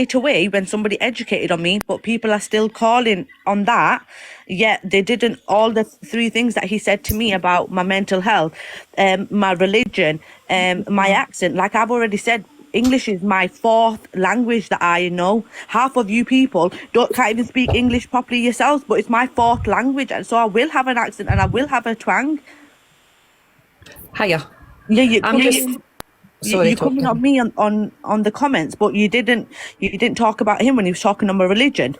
it away when somebody educated on me, but people are still calling on that. Yet they didn't all the three things that he said to me about my mental health, my religion, my accent. Like I've already said, English is my fourth language that I know. Half of you people can't even speak English properly yourselves, but it's my fourth language, and so I will have an accent and I will have a twang. Hiya. Yeah, you're Sorry, coming on me on the comments, but you didn't talk about him when he was talking on my religion.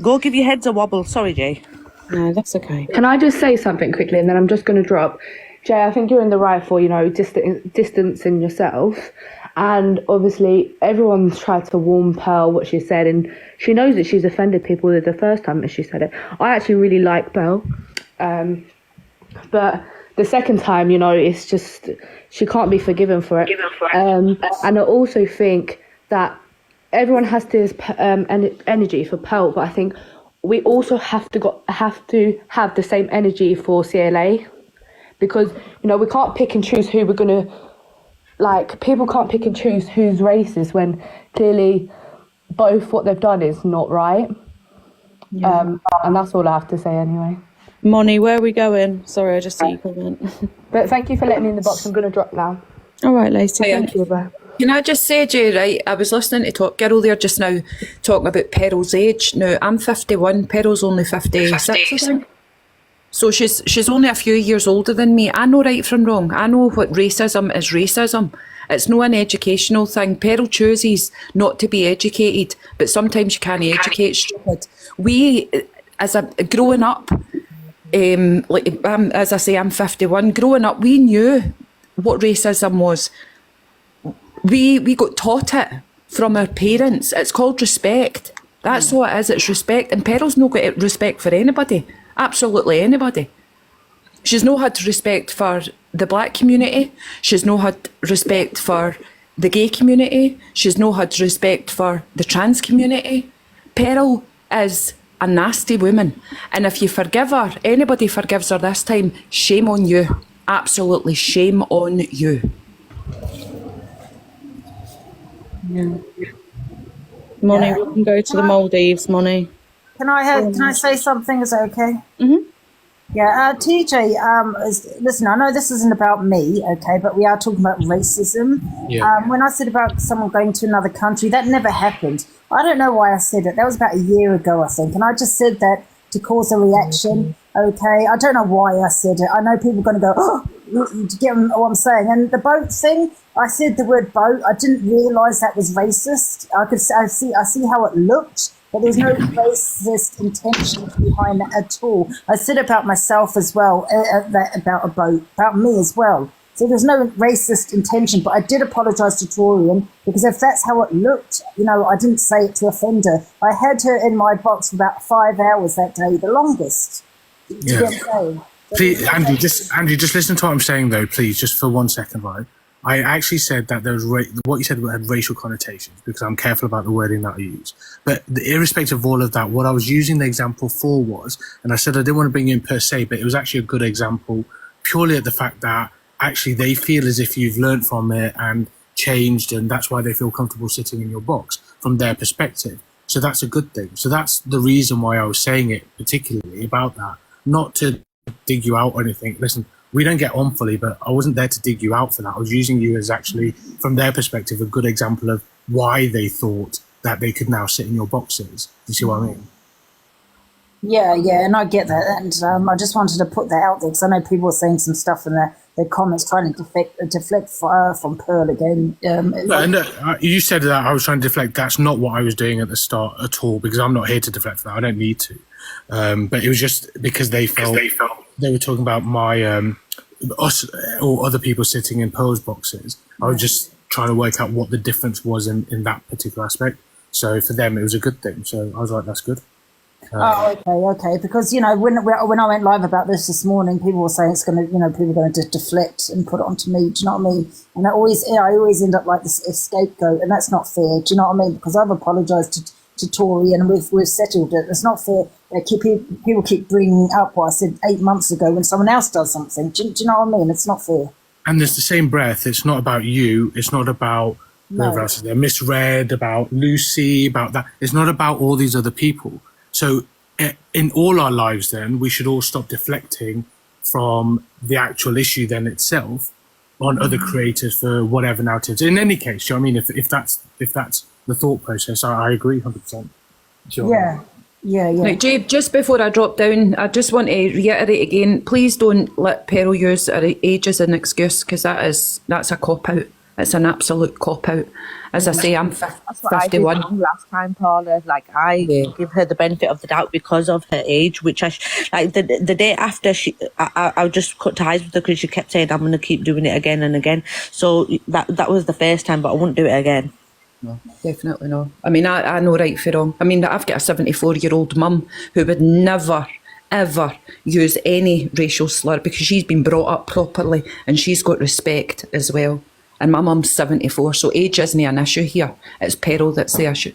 Go give your heads a wobble. Sorry, Jay. No, that's okay. Can I just say something quickly, and then I'm just going to drop. Jay, I think you're in the right for, distancing yourself. And obviously, everyone's tried to warn Pearl what she said, and she knows that she's offended people the first time that she said it. I actually really like Pearl. But the second time, it's just, she can't be forgiven for it. And I also think that everyone has this energy for Pearl, but I think we also have to have the same energy for CLA, because we can't pick and choose who we're gonna like. People can't pick and choose who's racist when clearly both what they've done is not right. Yeah. And that's all I have to say anyway. Moni, where are we going? Sorry, I just see you comment. But thank you for letting me in the box. I'm gonna drop now. All right, Lacey. Thank you. Bye. Can I just say, Jay, right, I was listening to Top Girl there just now talking about Peryl's age. Now, I'm 51, Peryl's only 56, I think. So she's only a few years older than me. I know right from wrong. I know what racism is racism. It's not an educational thing. Peryl chooses not to be educated, but sometimes you can't educate stupid. We, growing up, as I say, I'm 51. Growing up, we knew what racism was. We got taught it from our parents. It's called respect. That's what it is. It's respect. And Peryl's not got respect for anybody. Absolutely anybody. She's not had respect for the black community. She's not had respect for the gay community. She's not had respect for the trans community. Peryl is a nasty woman. And if you forgive her, anybody forgives her this time, shame on you. Absolutely shame on you. Yeah. Moni, we can go to the Maldives, Moni. Can I say something? Is that okay? Mm-hmm. Yeah, TJ, listen, I know this isn't about me, okay, but we are talking about racism. Yeah. When I said about someone going to another country, that never happened. I don't know why I said it. That was about a year ago, I think, and I just said that to cause a reaction, okay? I don't know why I said it. I know people are going to go, oh, you get what I'm saying. And the boat thing, I said the word boat. I didn't realise that was racist. I see how it looked, but there's no racist intention behind that at all. I said about myself as well, about a boat, about me as well. So there's no racist intention, but I did apologise to Torian, because if that's how it looked, I didn't say it to offend her. I had her in my box for about 5 hours that day, the longest. Yeah. Please, Andrew, just listen to what I'm saying though, please, just for 1 second, right? I actually said that there was what you said had racial connotations, because I'm careful about the wording that I use. But irrespective of all of that, what I was using the example for was, and I said I didn't want to bring you in per se, but it was actually a good example purely at the fact that actually they feel as if you've learned from it and changed, and that's why they feel comfortable sitting in your box from their perspective. So that's a good thing. So that's the reason why I was saying it particularly about that, not to dig you out or anything. Listen, we don't get on fully, but I wasn't there to dig you out for that. I was using you as actually, from their perspective, a good example of why they thought that they could now sit in your boxes. You see what I mean? Yeah, and I get that. And I just wanted to put that out there, because I know people are saying some stuff in their comments trying to deflect from Pearl again. You said that I was trying to deflect. That's not what I was doing at the start at all, because I'm not here to deflect that. I don't need to. But it was just because they felt they were talking about my us or other people sitting in Pearl's boxes. I was just trying to work out what the difference was in that particular aspect. So for them, it was a good thing. So I was like, that's good. Okay. Because when I went live about this morning, people were saying it's going to, people are going to deflect and put it onto me. Do you know what I mean? And I always end up like this scapegoat, and that's not fair. Do you know what I mean? Because I've apologised to Tory, and we've settled it. It's not fair. People keep bringing up what I said 8 months ago when someone else does something. Do you know what I mean? It's not fair. And there's the same breath. It's not about you. It's not about whoever else is there, misread, about Lucy, about that. It's not about all these other people. So in all our lives, then we should all stop deflecting from the actual issue then itself on other creators for whatever narratives. In any case, do you know what I mean? If that's the thought process, I agree 100%. Yeah. Right, Jay, just before I drop down, I just want to reiterate again, please don't let Pearl use her age as an excuse, because that's a cop-out. It's an absolute cop-out. As I say, I'm That's what I did 51. wrong last time, Paula. Like, I give her the benefit of the doubt because of her age, which like the day after I just cut ties with her because she kept saying, I'm going to keep doing it again and again. So that was the first time, but I wouldn't do it again. No, definitely not. I mean, I know right for wrong. I mean, I've got a 74-year-old mum who would never, ever use any racial slur because she's been brought up properly and she's got respect as well. And my mum's 74, so age isn't an issue here. It's Pearl that's the issue.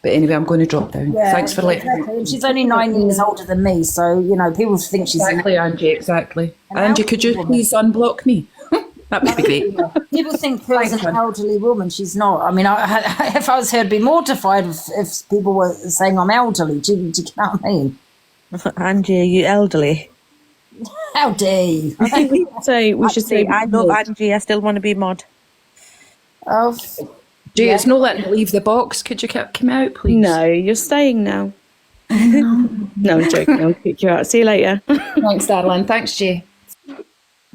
But anyway, I'm going to drop down. Thanks for letting me. Exactly. She's only 9 years older than me, so, people think she's... Exactly, Angie, exactly. An Angie, could you elderly woman. please unblock me? That would be great. People think Pearl's an elderly woman. She's not. I mean, if I was her, I'd be mortified if people were saying I'm elderly. Do you get what I mean? Angie, are you elderly? How dare you? I think we should say I love Angie. I still want to be mod. Oh, Jay, it's no letting her leave the box. Could you come out, please? no, you're staying now. No, I'm joking. I'll kick you out. See you later. Thanks, darling. Thanks, Jay.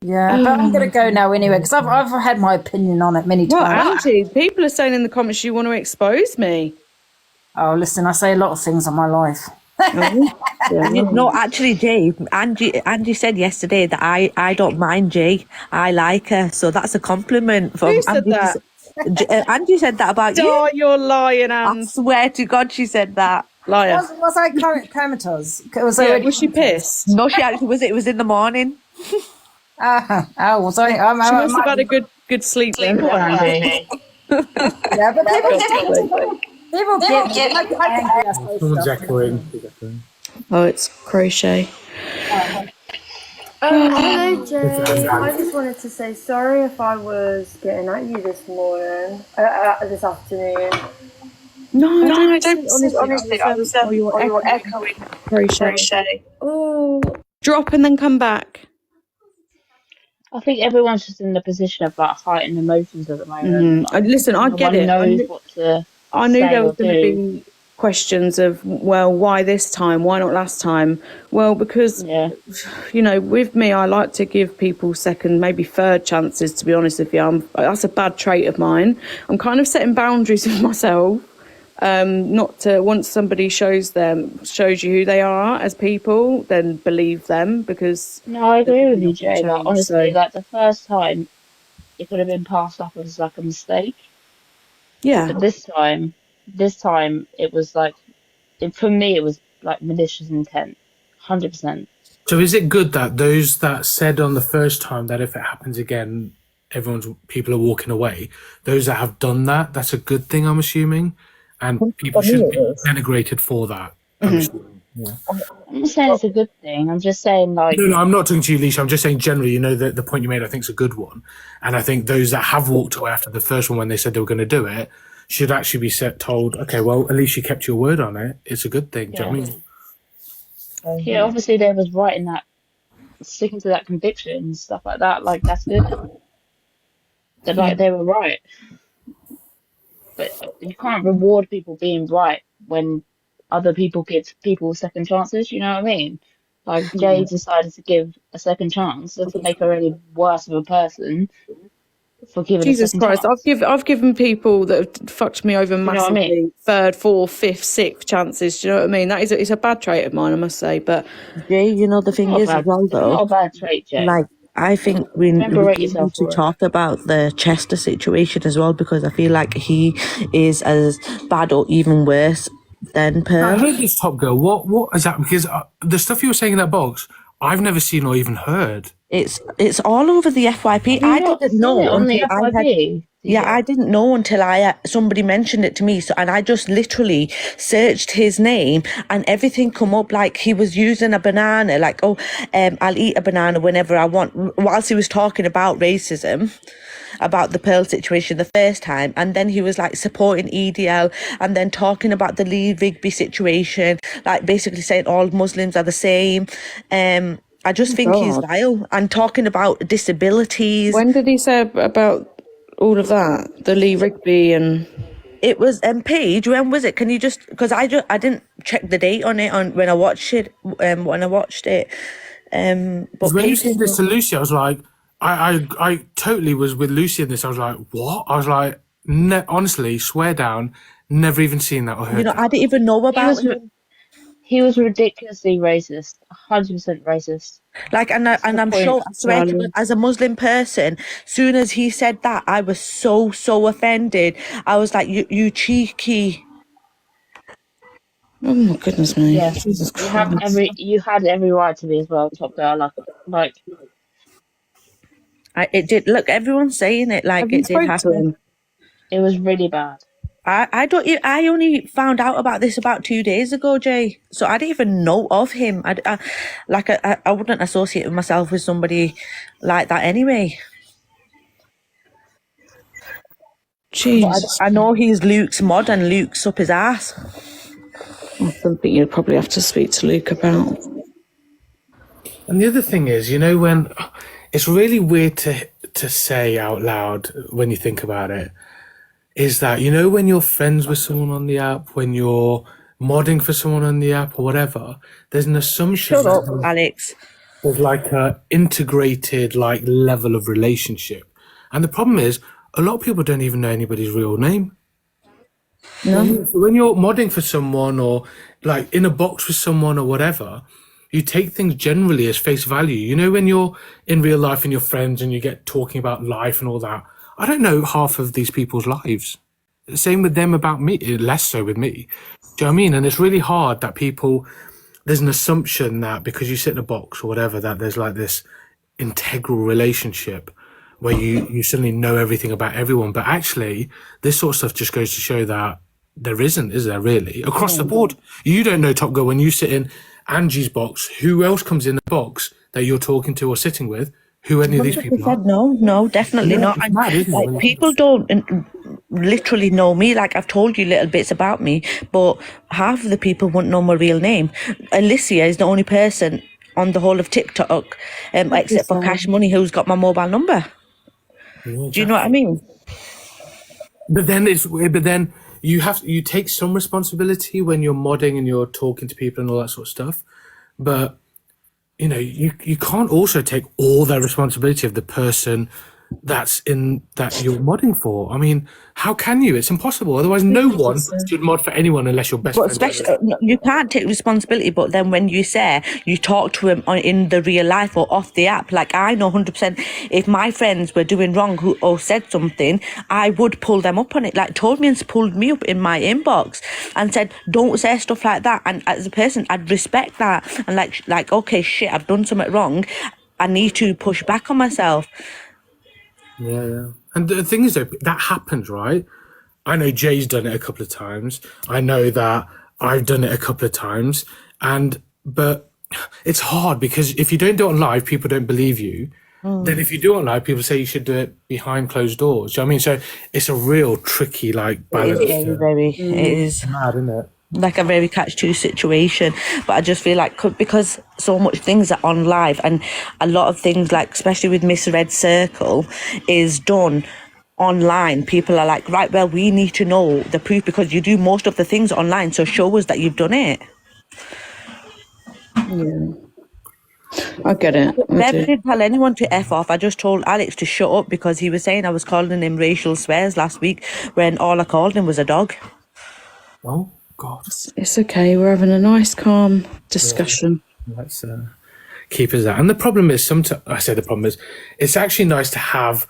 yeah. But I'm going to go now anyway, because I've had my opinion on it many Well, times. Angie, people are saying in the comments you want to expose me. Oh, listen, I say a lot of things on my life. No, actually, Jay, Angie said yesterday that I don't mind Jay. I like her, so that's a compliment. From Who said Angie. that? Angie said that about you. Oh, you're lying, I Anne. swear to God, she said that. Liar. Was I comatose? Was I Yeah, already... was she pissed? No, she actually was. It was in the morning. Oh, was I? She must have had a good sleep then. Yeah, but people get like angry, I suppose. Someone's echoing. Oh, it's crochet. Hello, Jay. I just wanted to say sorry if I was getting at you this morning, this afternoon. No, I don't. Honestly, Oh, you're echoing. Crochet. Oh, Drop and then come back. I think everyone's just in the position of like heightened emotions at the moment. Listen, I No get one it. knows what to I knew say there or was going to do. be questions of, well, why this time? Why not last time? Well, because, Yeah. with me, I like to give people second, maybe third chances, to be honest with you. That's a bad trait of mine. I'm kind of setting boundaries with myself. Not to, once somebody shows you who they are as people, then believe them, because No, I agree with you, Jay. Change, Like, honestly, so- like the first time, it could have been passed off as like a mistake. yeah, But this time, it was like, for me, it was like malicious intent, 100%. So is it good that those that said on the first time that if it happens again, people are walking away, those that have done that, that's a good thing, I'm assuming? And people shouldn't be denigrated for that. I'm assuming. Yeah. I'm not saying it's a good thing. I'm just saying, like, No, I'm not talking to you, Leisha. I'm just saying generally, the point you made, I think, is a good one. And I think those that have walked away after the first one when they said they were going to do it should actually be told, okay, well, at least you kept your word on it. It's a good thing. Do you know what I mean? yeah, obviously they was right in that, sticking to that conviction and stuff like that. Like, that's good. They're like, they were right. But you can't reward people being right when other people give people second chances. You know what I mean? Like, Jay decided to give a second chance. Doesn't make her any worse of a person for giving Jesus a second Christ, chance. I've given people that have fucked me over know what I massively mean? third, fourth, fifth, sixth chances. Do you know what I mean? That is it's a bad trait of mine, I must say. But Jay, the thing is as well, It's not a though, bad trait, Jay. like, I think we Don't berate need yourself to for it. talk about the Chester situation as well, because I feel like he is as bad or even worse than I Pearl. heard this Top Girl. What is that? Because the stuff you were saying in that box, I've never seen or even heard. It's all over the FYP. Have you I not didn't seen know it on the until I had. FYP? Yeah, I didn't know until somebody mentioned it to me. So, and I just literally searched his name, and everything come up like he was using a banana. Like, oh, I'll eat a banana whenever I want. Whilst he was talking about racism, about the Pearl situation the first time, and then he was like supporting EDL, and then talking about the Lee Rigby situation, like basically saying all Muslims are the same. I just think he's God. vile, and talking about disabilities. When did he say about all of that? The Lee Rigby and... It was Paige. When was it? Can you just, because I didn't check the date on it on when I watched it. But When you Paige, said this to Lucy, I was like, I totally was with Lucy in this. I was like, what? I was like, honestly, swear down, never even seen that or heard that. I didn't even know about him. He was ridiculously racist, 100% racist. Like, and I'm point, sure, I swear to Charlie. God, as a Muslim person, soon as he said that, I was so offended. I was like, you cheeky. Oh my goodness me. Yeah, Jesus you have Christ. you had every right to be as well, Top Girl. Like It did. Look, everyone's saying it like Have you it did spoke to happen. him? it was really bad. I only found out about this about 2 days ago, Jay. So I didn't even know of him. I wouldn't associate myself with somebody like that anyway. Jesus. I know he's Luke's mod and Luke's up his ass. That's something you'd probably have to speak to Luke about. And the other thing is, when it's really weird to say out loud when you think about it, is that, when you're friends with someone on the app, when you're modding for someone on the app or whatever, there's an assumption Shut up, that Alex. there's like a integrated like level of relationship. And the problem is, a lot of people don't even know anybody's real name. When you're modding for someone or like in a box with someone or whatever, you take things generally as face value. When you're in real life and you're friends and you get talking about life and all that, I don't know half of these people's lives. Same with them about me, less so with me. Do you know what I mean? And it's really hard that there's an assumption that because you sit in a box or whatever, that there's like this integral relationship where you suddenly know everything about everyone. But actually, this sort of stuff just goes to show that there isn't, is there really? Across the board, you don't know, Top Girl, when you sit in Angie's box, who else comes in the box that you're talking to or sitting with, who any of these people are. No, definitely not. it's And mad, isn't it, when you people don't literally know me. Like, I've told you little bits about me, but half of the people wouldn't know my real name. Alicia is the only person on the whole of TikTok, except for Cash Money, who's got my mobile number. Do you know what I mean? But then you take some responsibility when you're modding and you're talking to people and all that sort of stuff. But you can't also take all the responsibility of the person that you're modding for. I mean, how can you? It's impossible. Otherwise, no one should mod for anyone unless you're best But friends. especially, you can't take responsibility. But then when you say you talk to him in the real life or off the app, like I know 100%, if my friends were doing wrong or said something, I would pull them up on it. Like Toadman's pulled me up in my inbox and said, "Don't say stuff like that." And as a person, I'd respect that and like okay, shit, I've done something wrong. I need to push back on myself. Yeah. And the thing is, though, that happens, right? I know Jay's done it a couple of times. I know that I've done it a couple of times. But it's hard because if you don't do it on live, people don't believe you. Then if you do it on live, people say you should do it behind closed doors. Do you know what I mean? So it's a real tricky balance. It is. Mad, isn't it? Like a very catch-2 situation. But I just feel like because so much things are on live and a lot of things, like especially with Miss Red Circle, is done online, people are like, right, well, we need to know the proof because you do most of the things online, so show us that you've done it. Yeah. I get it. Never did tell anyone to F off. I just told Alex to shut up because he was saying I was calling him racial swears last week when all I called him was a dog. Oh, God. It's okay. We're having a nice, calm discussion. Let's keep us that. And the problem is, it's actually nice to have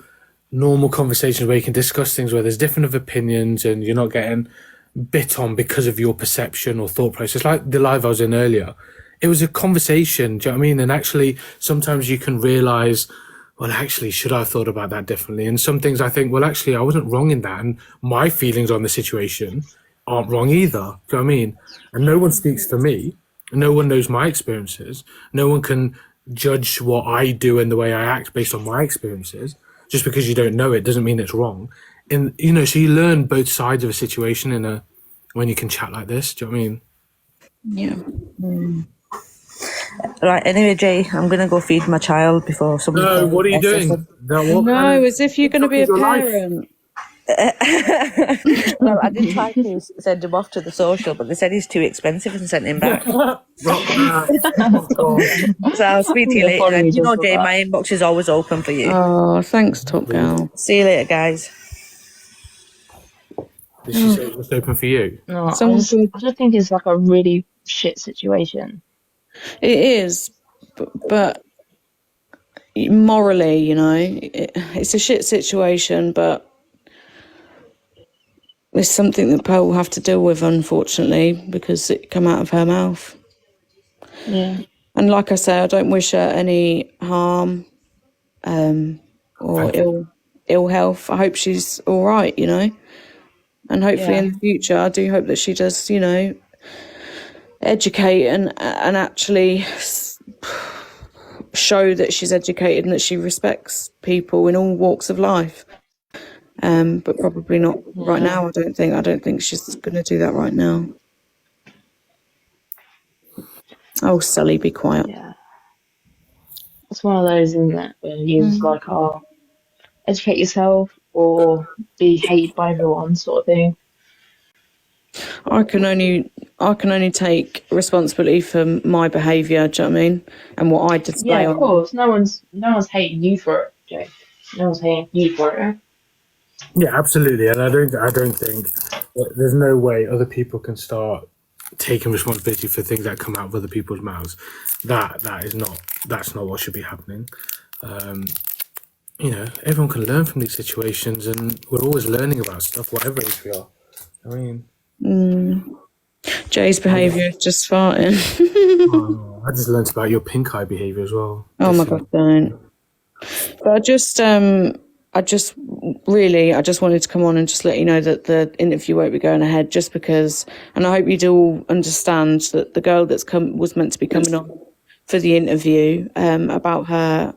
normal conversations where you can discuss things where there's different opinions and you're not getting bit on because of your perception or thought process. Like the live I was in earlier, it was a conversation. Do you know what I mean? And actually, sometimes you can realize, well, actually, should I have thought about that differently? And some things I think, well, actually, I wasn't wrong in that. And my feelings on the situation aren't wrong either. Do you know what I mean? And no one speaks for me. No one knows my experiences. No one can judge what I do and the way I act based on my experiences. Just because you don't know it doesn't mean it's wrong. And, you know, so you learn both sides of a situation when you can chat like this. Do you know what I mean? Yeah. Right, anyway, Jay, I'm going to go feed my child before someone... No, what are you doing? No, as if you're going to be a parent. Well, I did try to send him off to the social, but they said he's too expensive and sent him back. So I'll speak to you later. And you know, Jay, my inbox is always open for you. Oh, thanks, Top Girl. See you later, guys. Did she say it was open for you? No, I just think it's like a really shit situation. It is, but morally, you know, it's a shit situation, but it's something that Pearl will have to deal with, unfortunately, because it come out of her mouth. Yeah. And like I say, I don't wish her any harm or ill health. I hope she's all right, you know. And hopefully in the future, I do hope that she does, you know, educate and actually show that she's educated and that she respects people in all walks of life. But probably not right now. I don't think she's going to do that right now. Oh, Sully, be quiet. Yeah. It's one of those, isn't it, where you're just like, oh, educate yourself or be hated by everyone sort of thing. I can only take responsibility for my behaviour, do you know what I mean? And what I display Yeah, of course. No one's hating you for it, Jay. No one's hating you for it. Yeah, absolutely. And I don't think there's no way other people can start taking responsibility for things that come out of other people's mouths. That's not what should be happening. You know, everyone can learn from these situations, and we're always learning about stuff, whatever age we are. I mean, Jay's behaviour is just farting. I just learnt about your pink eye behaviour as well. Oh my God, don't. But I just wanted to come on and just let you know that the interview won't be going ahead, just because, and I hope you do all understand that the girl was meant to be coming on for the interview about her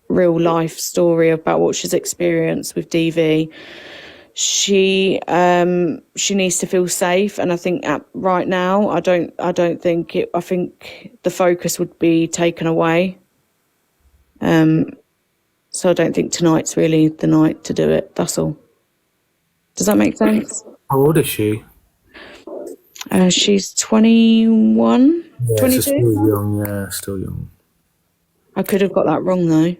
real life story about what she's experienced with DV. She needs to feel safe, and I think right now I think the focus would be taken away. So I don't think tonight's really the night to do it. That's all. Does that make sense? How old is she? She's 21, Yeah, 22. still young. Yeah, still young. I could have got that wrong though.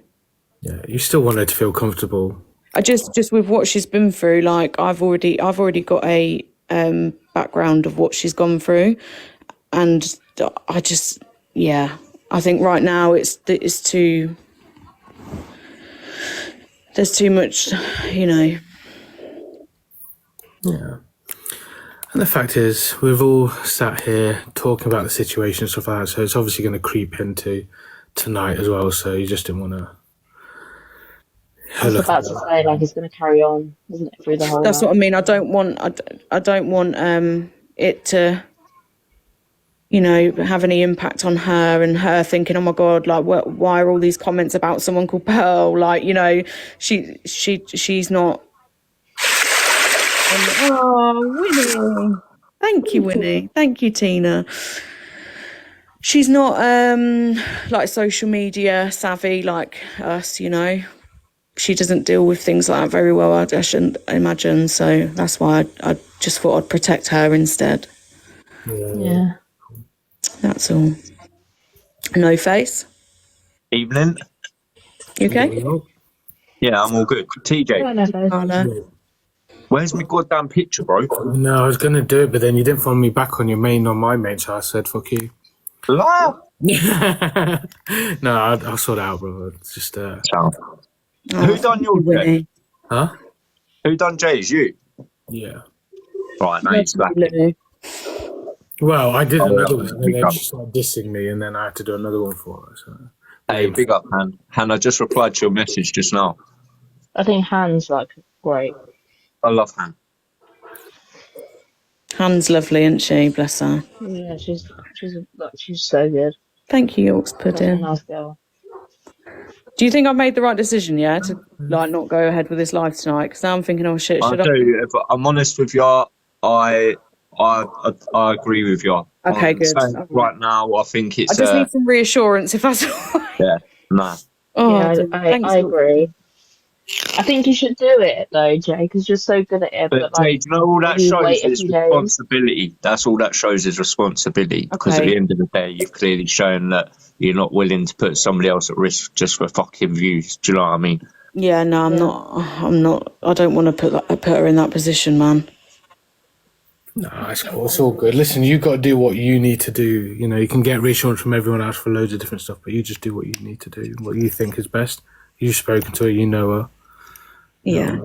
Yeah, you still want her to feel comfortable. I just with what she's been through, like I've already got a background of what she's gone through, and I think right now it's too. There's too much, you know. Yeah. And the fact is, we've all sat here talking about the situation and stuff like that, so it's obviously going to creep into tonight as well, so you just didn't want to... I was about to say, like, it's going to carry on, isn't it, through the whole That's night? what I mean. I don't want it to, you know, have any impact on her and her thinking, oh my God, like, why are all these comments about someone called Pearl? Like, you know, she's not. Oh, Winnie. Thank you, Winnie. Thank you, Tina. She's not like social media savvy like us, you know. She doesn't deal with things like that very well, I shouldn't imagine. So that's why I just thought I'd protect her instead. Yeah. That's all. No face. Evening. You okay? Yeah, I'm all good. TJ, Carla. where's my goddamn picture, bro? No, I was going to do it, but then you didn't follow me back on my main, so I said, fuck you. Liar. No, I'll sort it out, bro. It's just... Who done your Jay? Huh? Who done Jay's? You? Yeah. Right, now he's back. Well, I did Oh, another yeah, one, and big then up. she started dissing me, and then I had to do another one for her. So. Hey, big up, Han. Han, I just replied to your message just now. I think Han's like great. I love Han. Han's lovely, isn't she? Bless her. Yeah, she's so good. Thank you, York's Such a pudding. nice girl. Do you think I've made the right decision, yeah, to like not go ahead with this live tonight? Because now I'm thinking, oh shit, I should I? do. If I'm honest with you, I agree with you. Okay, I'm good. saying right now, I think I it's. just need some reassurance, if that's all right. Yeah, nah. Oh, Yeah, dear. Thanks, I York. agree. I think you should do it though, Jay, because you're so good at it. But But Jay, like, you know, all that maybe shows wait a is few days. responsibility. That's all that shows is responsibility. Because at Okay. the end of the day, you've clearly shown that you're not willing to put somebody else at risk just for fucking views. Do you know what I mean? Yeah, no, I'm not. I don't want to put her in that position, man. No, it's cool. It's all good. Listen, you got to do what you need to do. You know, you can get reassurance from everyone else for loads of different stuff, but you just do what you need to do, what you think is best. You've spoken to her, you know her. Yeah,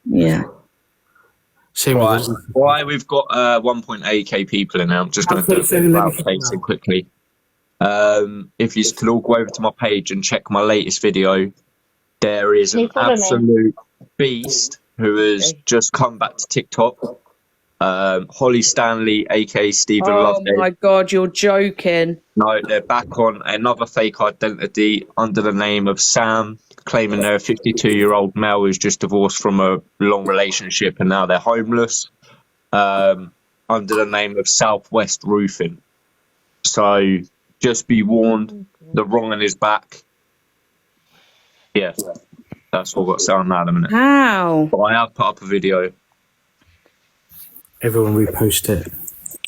yeah. Same Right. with us. Why we've got 1.8k people in now. I'm just going to do a bit of outpacing quickly. If you could all go over to my page and check my latest video, there is Can you an follow me? absolute beast who has just come back to TikTok. Holly Stanley, aka Stephen Oh Loveday. my god, you're joking. No, they're back on another fake identity under the name of Sam, claiming they're a 52-year-old male who's just divorced from a long relationship and now they're homeless, under the name of Southwest Roofing. So just be warned, the wrong one is back. Yeah, that's all I've got to say on that in a minute. How? But I have put up a video. Everyone repost it.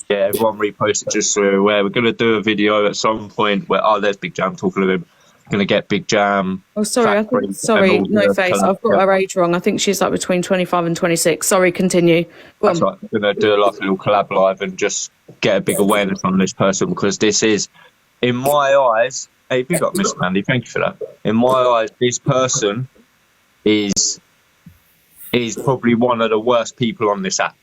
Yeah, everyone reposted just so we're aware. We're going to do a video at some point where, there's Big Jam talking to him. Going to get Big Jam. Oh, sorry. Fat Freak, Sorry, and all no the face. kind of- I've got her age wrong. I think she's like between 25 and 26. Sorry, continue. Go That's on. right. We're going to do like a little collab live and just get a big awareness on this person because this is, in my eyes, hey, big up, Mr. Mandy. Thank you for that. In my eyes, this person is probably one of the worst people on this app.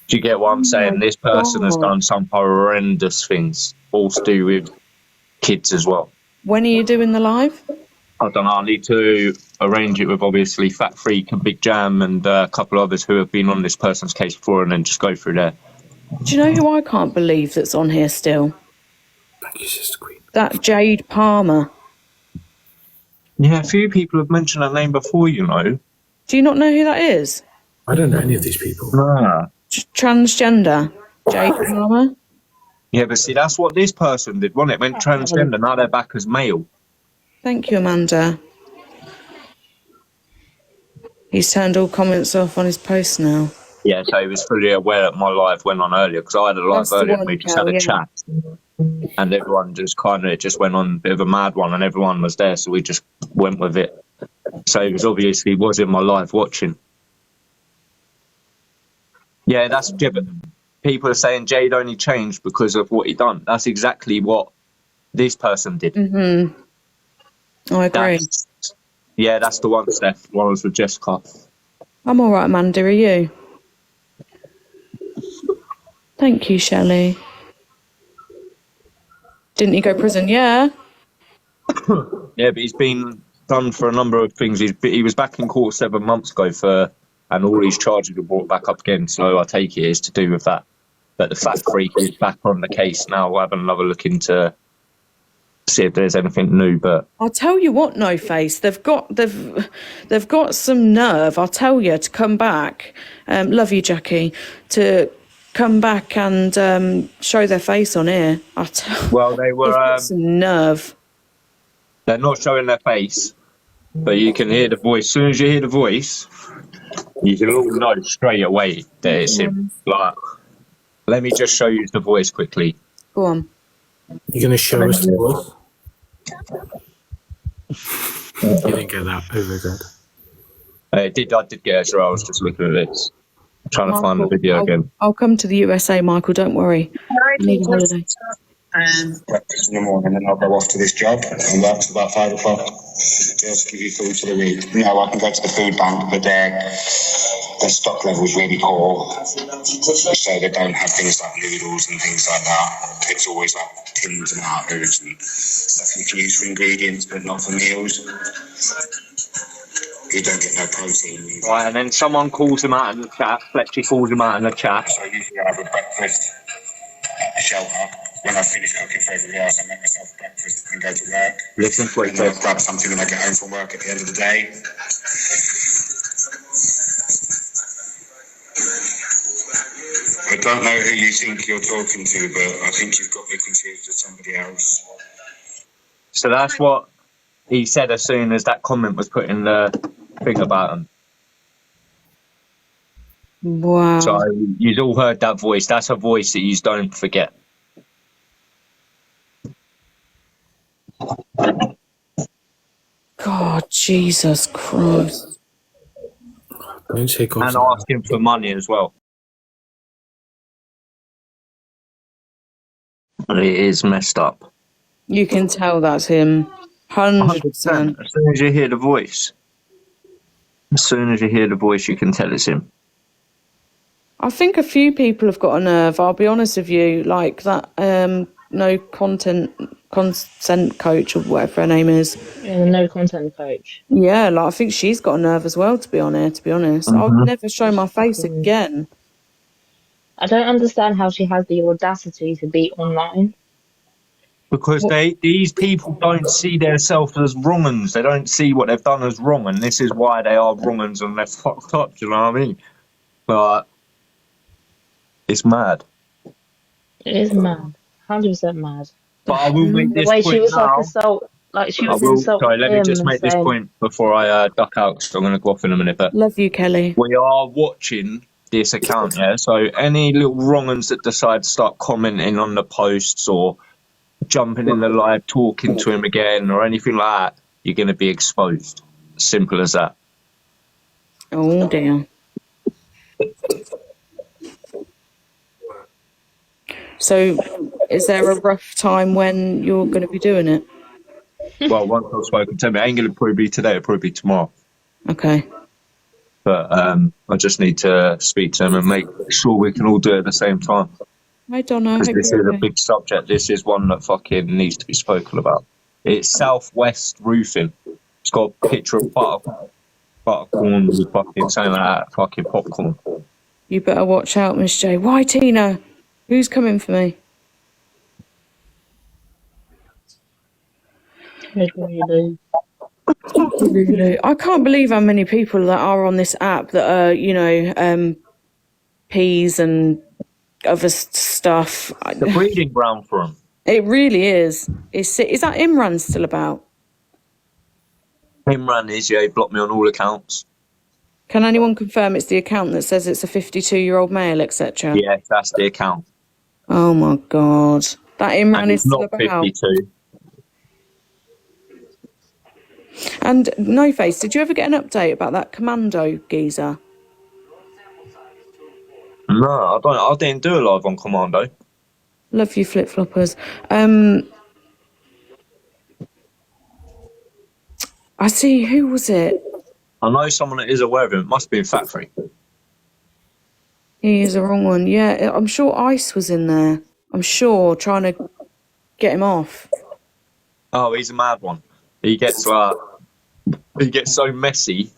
Do you get what I'm saying? This person has done some horrendous things, all to do with kids as well. When are you doing the live? I don't know. I need to arrange it with obviously Fat Freak and Big Jam and a couple others who have been on this person's case before, and then just go through there. Do you know who I can't believe that's on here still? Thank you, Sister Queen. That Jade Palmer. Yeah, a few people have mentioned that name before, you know. Do you not know who that is? I don't know any of these people. Nah. Transgender. Jade Palmer. Yeah, but see, that's what this person did, wasn't it? Went transgender, now they're back as male. Thank you, Amanda. He's turned all comments off on his post now. Yeah, so he was fully aware that my live went on earlier, because I had a live That's the earlier and one, we just had a yeah. chat. And everyone just kind of just went on a bit of a mad one, and everyone was there, so we just went with it. So he was in my live watching. Yeah, that's gibbon. People are saying Jade only changed because of what he done. That's exactly what this person did. I agree. That's the one, Steph. One was with Jessica. I'm all right, Amanda. Are you? Thank you, Shelley. Didn't he go to prison? Yeah. Yeah, but he's been done for a number of things. He was back in court 7 months ago and all these charges were brought back up again. So I take it is to do with that. But the Fat Freak is back on the case now. We'll have another look into see if there's anything new. But I'll tell you what, No Face, they've got some nerve. I'll tell you to come back. Love you, Jackie. To come back and show their face on here. well, they they've were. got some nerve. They're not showing their face, but you can hear the voice. As soon as you hear the voice, you can all know straight away that it's him. Like, let me just show you the voice quickly. Go on. You're going to show us the voice? You didn't get that over good. I did get it, so I was just looking at this. Trying to find the video again. I'll come to the USA, Michael, don't worry. I need a holiday. Breakfast in the morning, and I'll go off to this job and work till about 5 o'clock. Just give you food for the week. No, I can go to the food bank, but their stock level's really poor, so they don't have things like noodles and things like that. It's always like tin tomatoes and stuff you can use for ingredients, but not for meals. You don't get no protein. Right, and then someone calls him out in the chat. Fletchy calls him out in the chat. So usually I have a breakfast at the shelter. When I finish cooking for everybody else, I make myself breakfast and go to work. Listen to what he And then says. I grab something when I get home from work at the end of the day. I don't know who you think you're talking to, but I think you've got me confused with somebody else. So that's what he said as soon as that comment was put in the thing about him. Wow. So you've all heard that voice. That's a voice that you don't forget. God, Jesus Christ. Don't take off. And asking for money as well. It is messed up. You can tell that's him. 100%. As soon as you hear the voice. As soon as you hear the voice, you can tell it's him. I think a few people have got a nerve, I'll be honest with you, like that no consent coach or whatever her name is. Yeah, the no content coach. Yeah, like I think she's got a nerve as well, to be honest. I would never show my face again. I don't understand how she has the audacity to be online. Because these people don't see themselves as wrong uns. They don't see what they've done as wrong, and this is why they are wrong uns and they're fucked up, do you know what I mean? But it's mad. It is mad. 100% mad. But I will make The this way point she was now. she was insulting Sorry, let me him just and make this saying- point before I duck out, because I'm going to go off in a minute. But Love you, Kelly. we are watching this account, yeah? So any little wrong uns that decide to start commenting on the posts or jumping in the live, talking to him again or anything like that, you're going to be exposed. Simple as that. Oh dear. So, is there a rough time when you're going to be doing it? Well, once I've spoken to him, it ain't going to probably be today, it'll probably be tomorrow. Okay. But I just need to speak to him and make sure we can all do it at the same time. I don't know. Because this is a big subject. This is one that fucking needs to be spoken about. It's Southwest Roofing. It's got a picture of buttercorn with fucking saying that fucking popcorn. You better watch out, Miss J. Why, Tina? Who's coming for me? Really? I can't believe how many people that are on this app that are, peas and other stuff. The breeding ground for them. It really is. Is that Imran still about? Imran is, yeah, he blocked me on all accounts. Can anyone confirm it's the account that says it's a 52-year-old male, etc.? Yes, that's the account. Oh my God. That Imran And is he's still not about. 52. And No Face, did you ever get an update about that commando geezer? No, I didn't do a live on Commando. Love you, flip floppers. I see. Who was it? I know someone that is aware of him. It must be in Factory. He is the wrong one. Yeah, I'm sure Ice was in there. I'm sure trying to get him off. Oh, he's a mad one. He gets so messy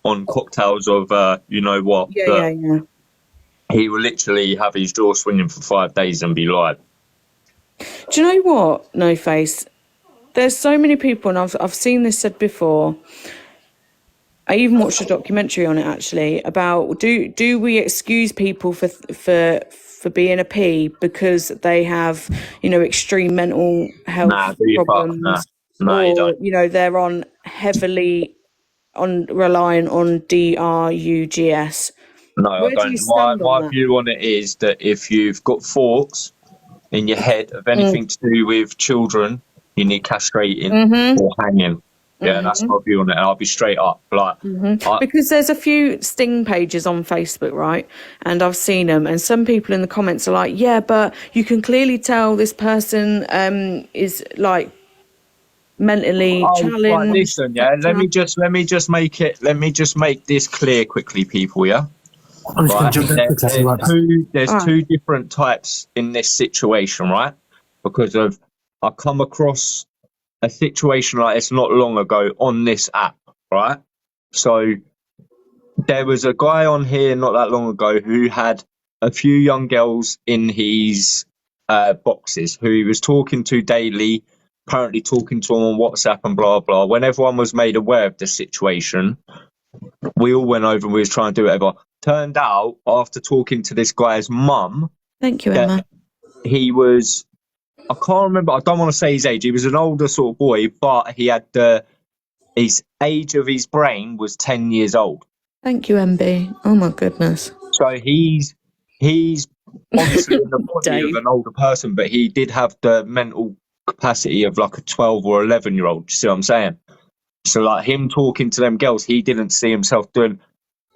on cocktails of you know what. Yeah. He will literally have his jaw swinging for 5 days and be live. Do you know what? No Face. There's so many people, and I've seen this said before. I even watched a documentary on it actually about do we excuse people for being a P because they have extreme mental health problems, No, you don't. They're on heavily relying on drugs. No, I Where do don't. you stand on My that? view on it is that if you've got thoughts in your head of anything to do with children, you need castrating or hanging. Yeah, that's my view on it. And I'll be straight up. Because there's a few sting pages on Facebook, right? And I've seen them, and some people in the comments are like, "Yeah, but you can clearly tell this person is like mentally challenged." Right, listen, yeah. Let me just make this clear quickly, people. Yeah, I'm just Right? going to jump there quickly. I'll be right back. There's Alright. two different types in this situation, right? Because I come across a situation like this not long ago on this app, right? So there was a guy on here not that long ago who had a few young girls in his boxes who he was talking to daily, apparently talking to them on WhatsApp and blah blah. When everyone was made aware of the situation, we all went over and we was trying to do whatever. Turned out, after talking to this guy's mum, Thank you, that Emma. he was, I can't remember, I don't want to say his age, he was an older sort of boy, but he had his age of his brain was 10 years old. Thank you, MB. Oh my goodness. So he's obviously in the body of Dave. an older person, but he did have the mental capacity of like a 12 or 11-year-old. Do you see what I'm saying? So like him talking to them girls, he didn't see himself doing.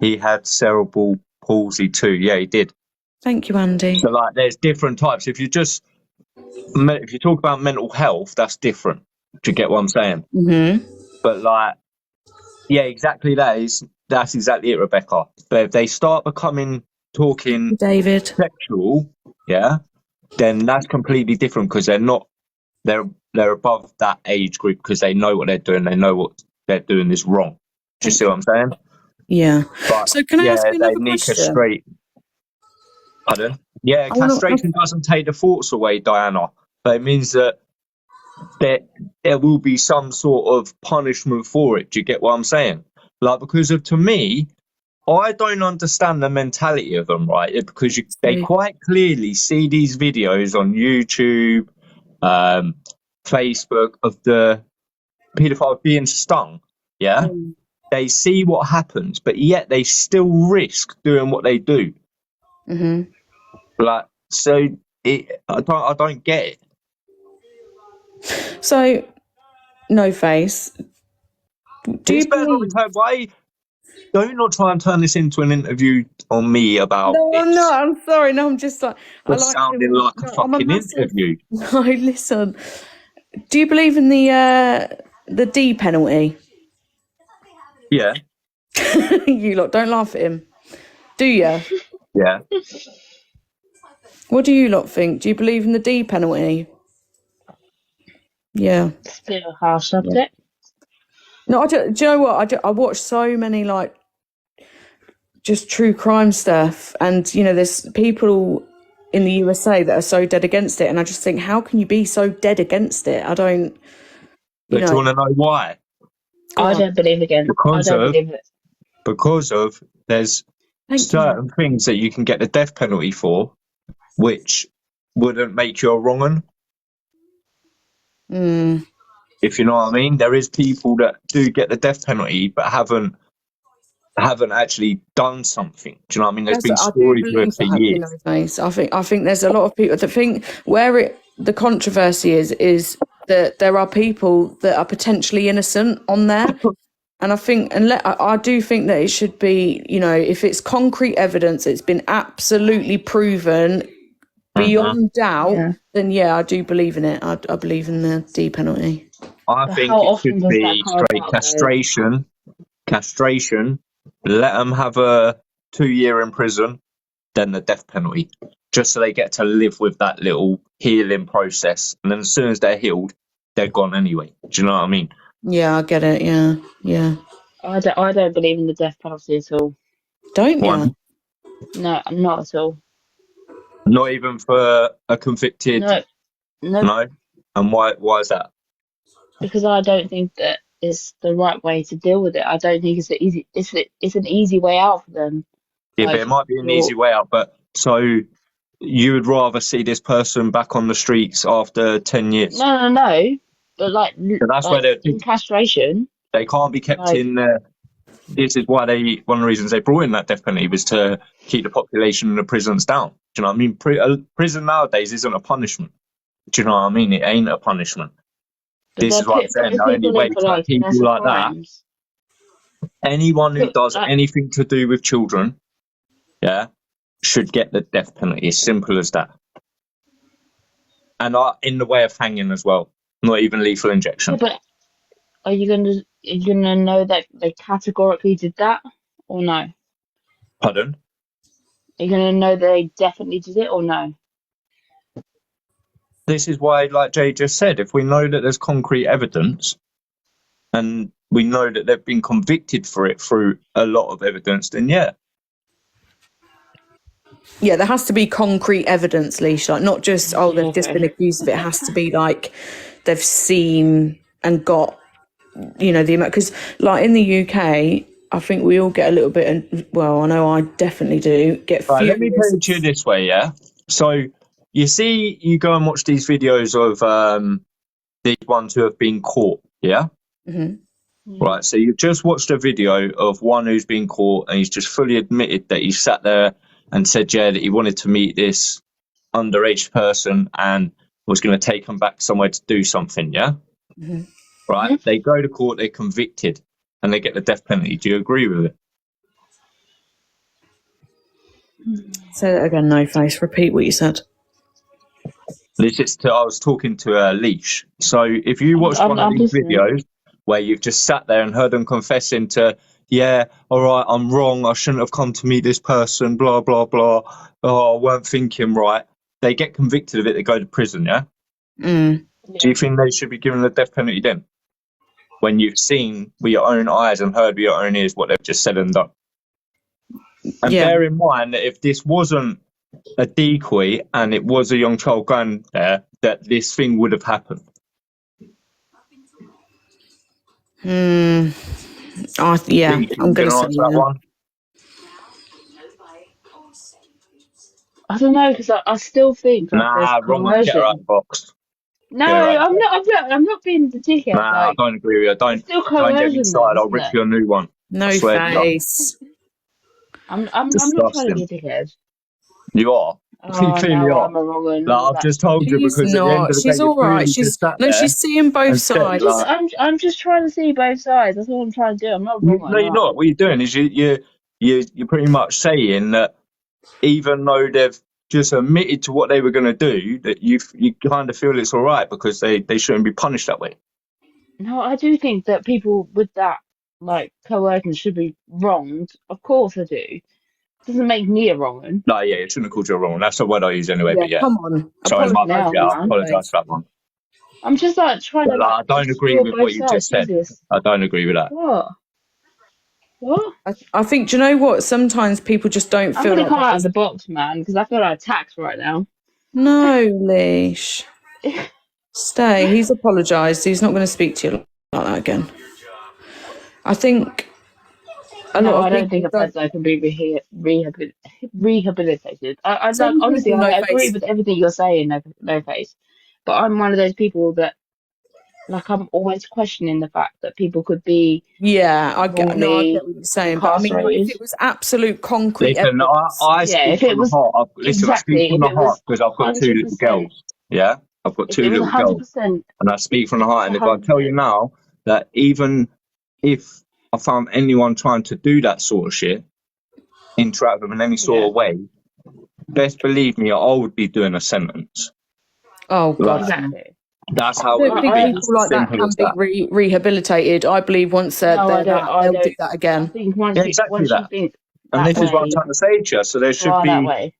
He had cerebral palsy too. Yeah, he did. Thank you, Andy. So like, there's different types. If you talk about mental health, that's different. Do you get what I'm saying? Mm-hmm. But like, yeah, exactly. That's exactly it, Rebecca. But if they start becoming talking David. sexual, yeah, then that's completely different because they're above that age group because they know what they're doing. They know what they're doing is wrong. Do you see what I'm saying? Yeah. But So can I ask you they another need question? castrate. Pardon? Yeah, I wanna castration doesn't take the thoughts away, Diana, but it means that there will be some sort of punishment for it. Do you get what I'm saying? Like, because to me, I don't understand the mentality of them, right? Because they quite clearly see these videos on YouTube, Facebook of the paedophile being stung, yeah? They see what happens, but yet they still risk doing what they do. Mm-hmm. Like, so I don't get it. So, No Face. Do you believe? Why don't not try and turn this into an interview on me about No, this? I'm not. I'm sorry. No, I'm just like I It's like sounding like a I'm a fucking massive. interview. No, listen. Do you believe in the D penalty? Yeah, You lot don't laugh at him, do you? yeah. What do you lot think? Do you believe in the D penalty? Yeah. It's a bit of a harsh subject. No, do you know what? I watch so many like just true crime stuff, and you know, there's people in the USA that are so dead against it, and I just think, how can you be so dead against it? I don't. But do you want to know why? I don't believe again. Because I don't of believe it. because of there's certain things that you can get the death penalty for, which wouldn't make you a wrong 'un. If you know what I mean. There is people that do get the death penalty but haven't actually done something. Do you know what I mean? There's been stories of it for years. I think there's a lot of people that think where the controversy is that there are people that are potentially innocent on there. And I think, I do think that it should be, you know, if it's concrete evidence, it's been absolutely proven beyond doubt, then yeah, I do believe in it. I believe in the D penalty. I think it should be straight castration. Castration. Let them have a 2-year in prison, then the death penalty, just so they get to live with that little healing process. And then as soon as they're healed, they're gone anyway. Do you know what I mean? Yeah, I get it. Yeah. I don't believe in the death penalty at all. Don't you? No, not at all. Not even for a convicted. No. And why is that? Because I don't think that it's the right way to deal with it. I don't think it's an easy way out for them. Yeah, but it might be an easy way out. But so you would rather see this person back on the streets after 10 years? No. But so that's where they're in castration. They can't be kept in there. This is why one of the reasons they brought in that death penalty was to keep the population in the prisons down. Do you know what I mean? Prison nowadays isn't a punishment. Do you know what I mean? It ain't a punishment. This is what I'm saying. The only way to people like that, anyone who does anything to do with children, should get the death penalty. As simple as that. And in the way of hanging as well, not even lethal injection. Yeah, but are you gonna know that they categorically did that or no? Pardon? Are you going to know they definitely did it or no? This is why, like Jay just said, if we know that there's concrete evidence and we know that they've been convicted for it through a lot of evidence, then yeah. Yeah, there has to be concrete evidence, Leash. Like, not just, oh, they've just been accused of it. It has to be like they've seen and got, you know, the amount. Because, like, in the UK, I think we all get a little bit, and well, I know I definitely do, get Right, let me furious. put it to you this way, yeah? So, you see, you go and watch these videos of these ones who have been caught, yeah? Mhm. Right, so you've just watched a video of one who's been caught and he's just fully admitted that he sat there and said, yeah, that he wanted to meet this underage person and was going to take him back somewhere to do something, yeah? Mhm. Right, they go to court, they're convicted, and they get the death penalty. Do you agree with it? Say that again, No Face. Repeat what you said. I was talking to Leash. So if you watch one of I'm these listening. videos where you've just sat there and heard them confessing to, yeah, all right, I'm wrong, I shouldn't have come to meet this person, blah, blah, blah, oh, I weren't thinking right, they get convicted of it, they go to prison, yeah? Mm. Do you think they should be given the death penalty then? When you've seen with your own eyes and heard with your own ears what they've just said and done. And Yeah. bear in mind that if this wasn't a decoy and it was a young child going there, that this thing would have happened. Yeah, Think I'm going to say answer that yeah. one. I don't know, because I still think like there's Nah, wrong one. Get her out coercion. of the box. No, Get her out of the box. I'm not being the dickhead. Nah, I Like, don't agree with you. there's still Don't get me coercion there, started. I'll isn't rip there? you a new one. No I swear to God. Face. I'm not trying to be a dickhead. You are. You Oh clearly no, are. I'm a wrong one. Like, I've just told you She's because at the end not. of the She's day, you all right. clearly She's just sat no. there She's seeing both and said, sides. like, I'm just trying to see both sides. That's all I'm trying to do. I'm not a wrong one. no, you're not. What you're doing is you're pretty much saying that even though they've just admitted to what they were going to do, that you kind of feel it's all right because they shouldn't be punished that way. No, I do think that people with that like coercion should be wronged. Of course I do. Doesn't make me a wrong one. No, yeah, it shouldn't have called you wrong. That's the word I use anyway. Yeah, But yeah, come on. sorry, my Now, bad. Yeah, I man. apologise for that one. I'm just like trying But, to like, I like don't agree explore with both what you sides. just said. Jesus. I don't agree with that. What? What? I think. Do you know what? Sometimes people just don't I'm feel gonna like. come out of the box, man, because I feel like attacked right now. No, Leash. Stay. He's apologised. He's not going to speak to you like that again. I think a No, lot I of don't think people a pedo can be rehabilitated. I like, Some honestly, people, I No agree Face. with everything you're saying, no face. But I'm one of those people that, like, I'm always questioning the fact that people could be Yeah, I get wrongly what you're saying. But I mean, like, if incarcerated. it was absolute concrete Listen, evidence, I Yeah, speak if it from the was heart. Listen, I speak exactly, from if the it was heart because I've got two little 100%, girls. Yeah, I've got if two it was little girls, 100%, and I speak from the heart. And if I tell you 100%. now that even if I found anyone trying to do that sort of shit, interact with them in any sort Yeah, of way, best believe me, I would be doing a sentence. oh God, Like, no. exactly. that's I how it don't would think be. people like that Simple can as be that. rehabilitated. I believe once No, I they're don't. that, I they'll do don't. that I again. think Yeah, exactly once you that. think And that this is what I'm way, trying to say to you. So there you should are that be. way.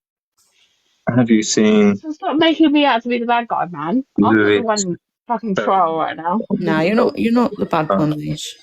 Have you seen So stop making me out to be the bad guy, man. I'm not the Louis? one in fucking trial right now. No, you're not. You're not the bad one, Leash.